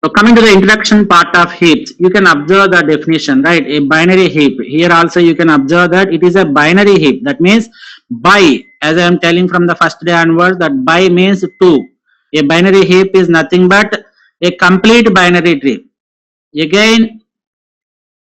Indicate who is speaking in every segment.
Speaker 1: So coming to the introduction part of heaps, you can observe the definition, right? A binary heap. Here also you can observe that it is a binary heap. That means by, as I am telling from the first day onwards, that by means two. A binary heap is nothing but a complete binary tree. Again,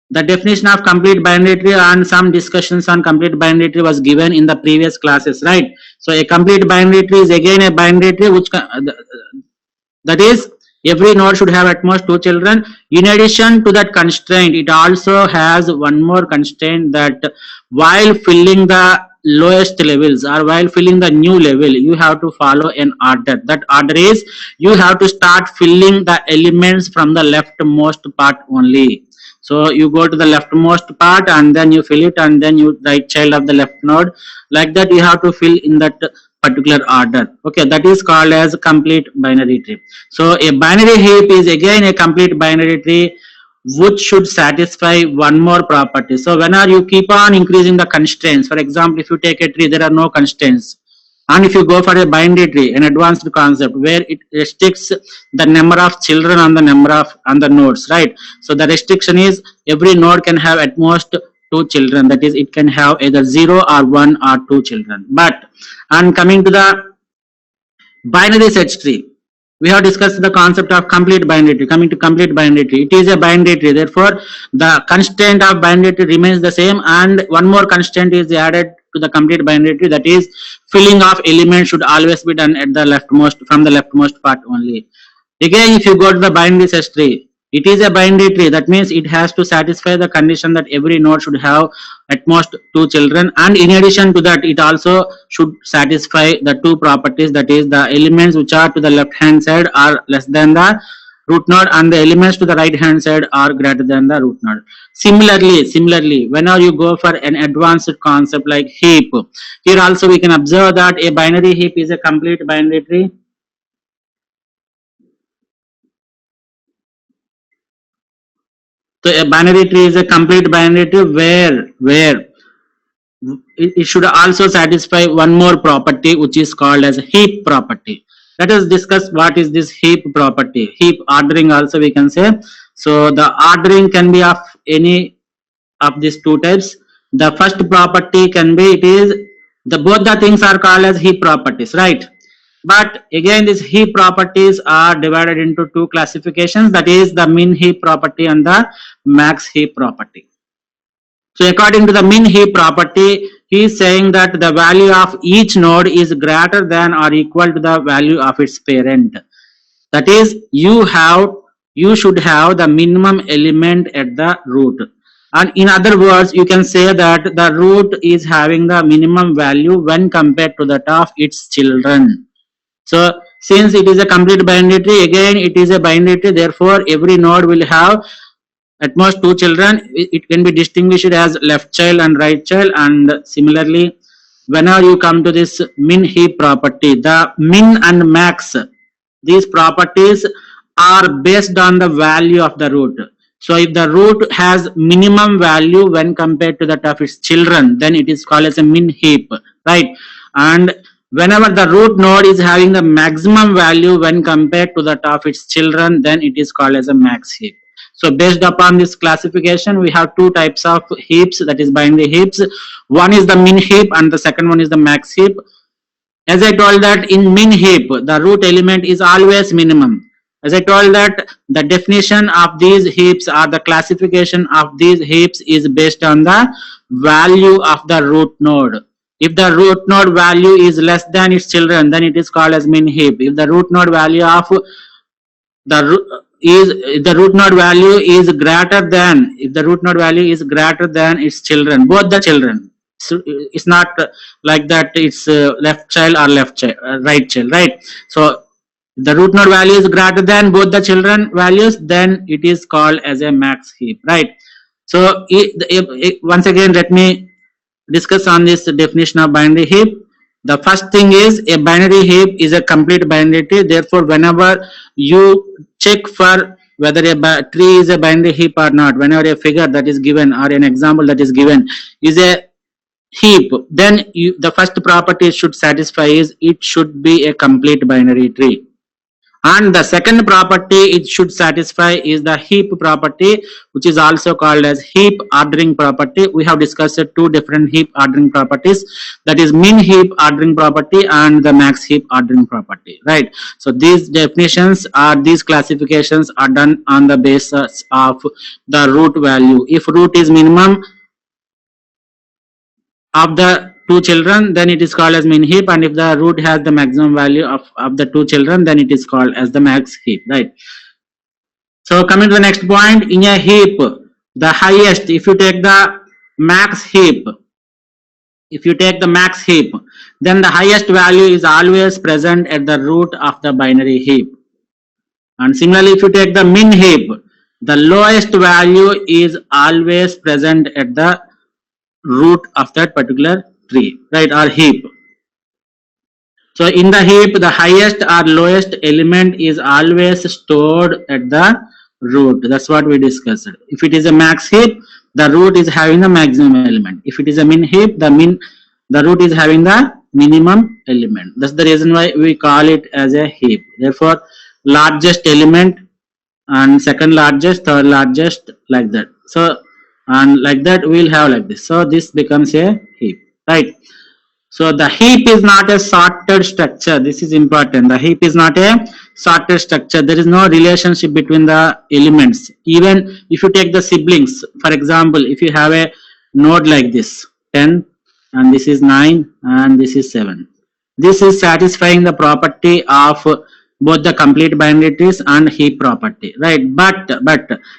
Speaker 1: the definition of complete binary tree and some discussions on complete binary tree was given in the previous classes, right? So a complete binary tree is again a binary tree which that is every node should have at most two children. In addition to that constraint, it also has one more constraint, that while filling the lowest levels or while filling the new level, you have to follow an order. That order is you have to start filling the elements from the leftmost part only. So you go to the leftmost part and then you fill it, and then you right child of the left node, like that you have to fill in that particular order. Okay, that is called as complete binary tree. So a binary heap is again a complete binary tree which should satisfy one more property. So whenever you keep on increasing the constraints, for example, if you take a tree, there are no constraints, and if you go for a binary tree, an advanced concept where it restricts the number of children on the number of on the nodes, right? So the restriction is every node can have at most two children, that is it can have either 0 or 1 or 2 children. But and coming to the binary search tree, we have discussed the concept of complete binary tree. Coming to complete binary tree, it is a binary tree, therefore the constraint of binary tree remains the same, and one more constraint is added to the complete binary tree, that is filling of elements should always be done at the leftmost, from the leftmost part only. Again, if you go to the binary search tree, it is a binary tree, that means it has to satisfy the condition that every node should have at most two children, and in addition to that it also should satisfy the two properties, that is the elements which are to the left hand side are less than the root node, and the elements to the right hand side are greater than the root node. Similarly, whenever you go for an advanced concept like heap, here also we can observe that a binary heap is a complete binary tree. So a binary tree is a complete binary tree where it should also satisfy one more property which is called as heap property. Let us discuss what is this heap property. Heap ordering also we can say. So the ordering can be of any of these two types. The first property can be, it is the both the things are called as heap properties, right? But again, these heap properties are divided into two classifications, that is the min heap property and the max heap property. So according to the min heap property, he is saying that the value of each node is greater than or equal to the value of its parent. That is, you should have the minimum element at the root. And in other words, you can say that the root is having the minimum value when compared to that of its children. So since it is a complete binary tree, again it is a binary tree, therefore every node will have at most two children. It can be distinguished as left child and right child. And similarly, whenever you come to this min heap property, the min and max, these properties are based on the value of the root. So if the root has minimum value when compared to that of its children, then it is called as a min heap, right? And whenever the root node is having the maximum value when compared to that of its children, then it is called as a max heap. So based upon this classification, we have two types of heaps, that is binary heaps. One is the min heap and the second one is the max heap. As I told that in min heap, the root element is always minimum. As I told that the definition of these heaps or the classification of these heaps is based on the value of the root node. If the root node value is less than its children, then it is called as min heap. If the root node value of the root node value is greater than, if the root node value is greater than its children, both the children. So it's not like that it's left child or right child, right? So the root node value is greater than both the children values, then it is called as a max heap, right? So once again, let me discuss on this definition of binary heap. The first thing is a binary heap is a complete binary tree. Therefore, whenever you check for whether a tree is a binary heap or not, whenever a figure that is given or an example that is given is a heap, then the first property it should satisfy is it should be a complete binary tree. And the second property it should satisfy is the heap property, which is also called as heap ordering property. We have discussed two different heap ordering properties, that is min heap ordering property and the max heap ordering property, right? So these definitions are, these classifications are done on the basis of the root value. If root is minimum of the two children, then it is called as min heap, and if the root has the maximum value of the two children, then it is called as the max heap, right? So coming to the next point, in a heap, the highest, if you take the max heap, then the highest value is always present at the root of the binary heap. And similarly, if you take the min heap, the lowest value is always present at the root of that particular tree, right, or heap. So in the heap, the highest or lowest element is always stored at the root. That's what we discussed. If it is a max heap, the root is having the maximum element. If it is a min heap, the root is having the minimum element. That's the reason why we call it as a heap. Therefore, largest element and second largest, third largest, like that. So, and like that we'll have like this. So this becomes a heap, right? So the heap is not a sorted structure. This is important. The heap is not a sorted structure. There is no relationship between the elements. Even if you take the siblings, for example, if you have a node like this, 10, and this is 9, and this is 7. This is satisfying the property of both the complete binary trees and heap property, right? But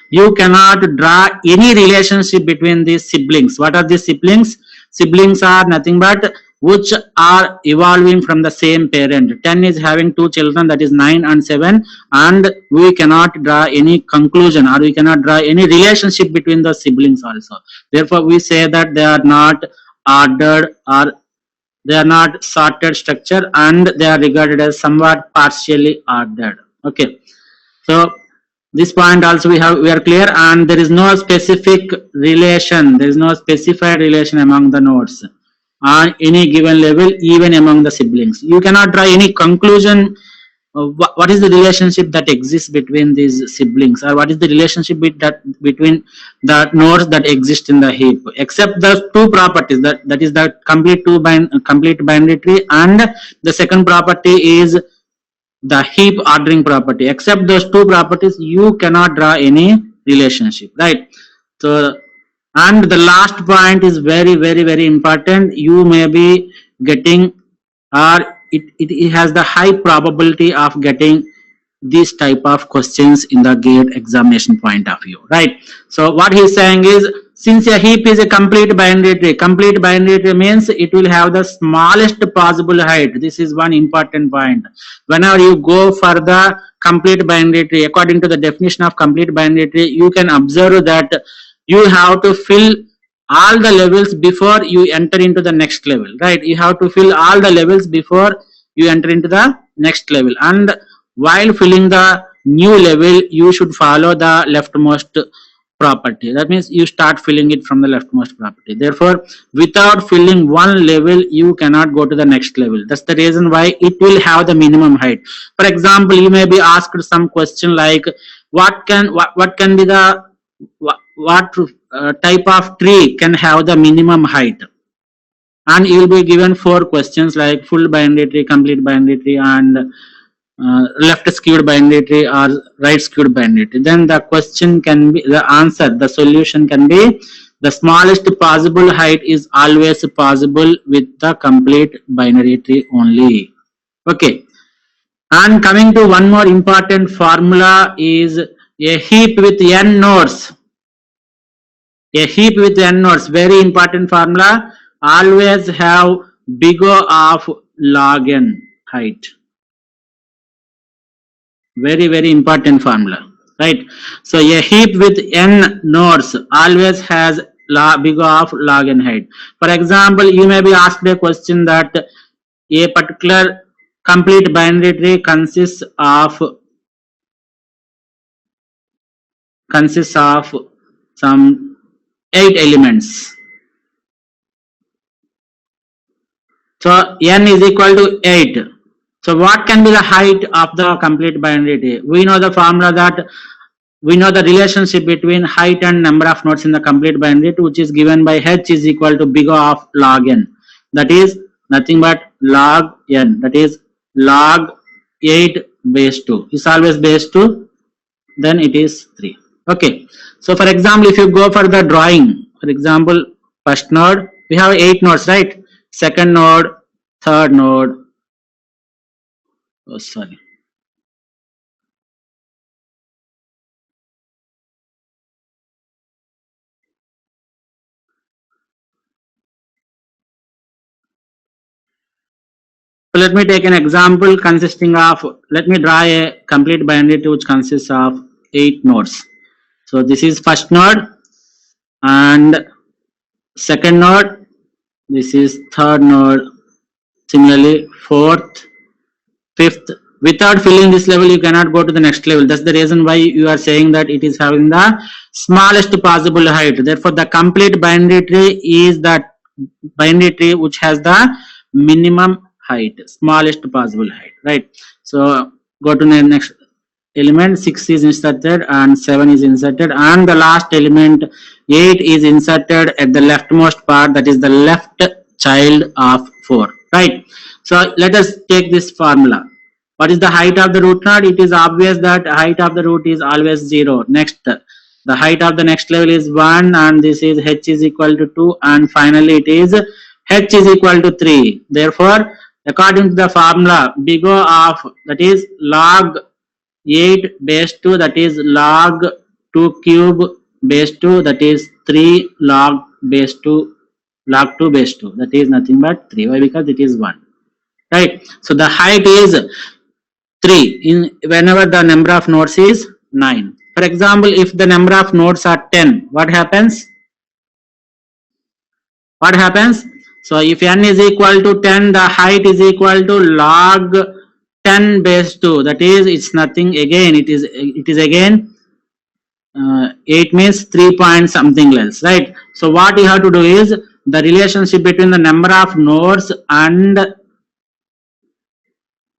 Speaker 1: you cannot draw any relationship between these siblings. What are these siblings? Siblings are nothing but which are evolving from the same parent. 10 is having two children, that is 9 and 7, and we cannot draw any conclusion, or we cannot draw any relationship between the siblings also. Therefore, we say that they are not ordered, or they are not sorted structure, and they are regarded as somewhat partially ordered. Okay, so this point also we are clear, and there is no specific relation, there is no specified relation among the nodes on any given level, even among the siblings. You cannot draw any conclusion what is the relationship that exists between these siblings, or what is the relationship between the nodes that exist in the heap, except the two properties, that is the complete binary tree, and the second property is the heap ordering property. Except those two properties, you cannot draw any relationship, right? So, and the last point is very important. You may be getting, or it has the high probability of getting these type of questions in the GATE examination point of view, right? So what he's saying is, since a heap is a complete binary tree means it will have the smallest possible height. This is one important point. Whenever you go for the complete binary tree, according to the definition of complete binary tree, you can observe that you have to fill all the levels before you enter into the next level, right? You have to fill all the levels before you enter into the next level, and while filling the new level, you should follow the leftmost property. That means you start filling it from the leftmost property. Therefore, without filling one level, you cannot go to the next level. That's the reason why it will have the minimum height. For example, you may be asked some question like, what can be the what type of tree can have the minimum height? And you will be given 4 questions like full binary tree, complete binary tree, and left skewed binary tree or right skewed binary tree. Then the question can be, the answer, the solution can be, the smallest possible height is always possible with the complete binary tree only. Okay. And coming to one more important formula is a heap with n nodes. A heap with n nodes, very important formula, always have big O of log n height. Very important formula, right? So a heap with n nodes always has big O of log n height. For example, you may be asked a question that a particular complete binary tree consists of some 8 elements. So n is equal to 8. So what can be the height of the complete binary tree? We know the formula that we know the relationship between height and number of nodes in the complete binary tree, which is given by h is equal to big O of log n. That is nothing but log n. That is log 8 base 2. It's always base 2. Then it is 3. Okay. So for example, if you go for the drawing, for example, first node, we have 8 nodes, right? Second node, third node. Oh, sorry. So let me take an example consisting of, let me draw a complete binary tree which consists of 8 nodes. So this is first node and second node, this is third node, similarly fourth, fifth. Without filling this level, you cannot go to the next level. That's the reason why you are saying that it is having the smallest possible height. Therefore, the complete binary tree is that binary tree which has the minimum height, smallest possible height, right? So go to the next element. 6 is inserted and 7 is inserted, and the last element 8 is inserted at the leftmost part, that is the left child of 4, right? So let us take this formula. What is the height of the root node? It is obvious that height of the root is always 0. Next, the height of the next level is 1, and this is h is equal to 2, and finally it is h is equal to 3. Therefore, according to the formula, big O of, that is log 8 base 2, that is log 2 cube base 2, that is 3 log base 2, log 2 base 2, that is nothing but 3. Why? Because it is 1, right? So the height is 3 in whenever the number of nodes is 9. For example, if the number of nodes are 10, what happens? What happens? So if n is equal to 10, the height is equal to log 10 base 2. That is, it's nothing again. It is again 8 means 3 point something else, right? So what you have to do is the relationship between the number of nodes and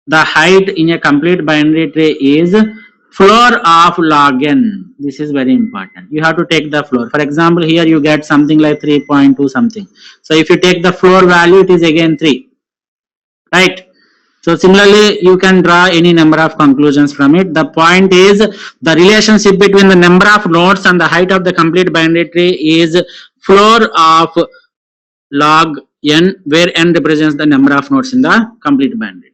Speaker 1: the height in a complete binary tree is floor of log n. This is very important. You have to take the floor. For example, here you get something like 3.2 something. So if you take the floor value, it is again 3, right? So similarly, you can draw any number of conclusions from it. The point is the relationship between the number of nodes and the height of the complete binary tree is floor of log n, where n represents the number of nodes in the complete binary.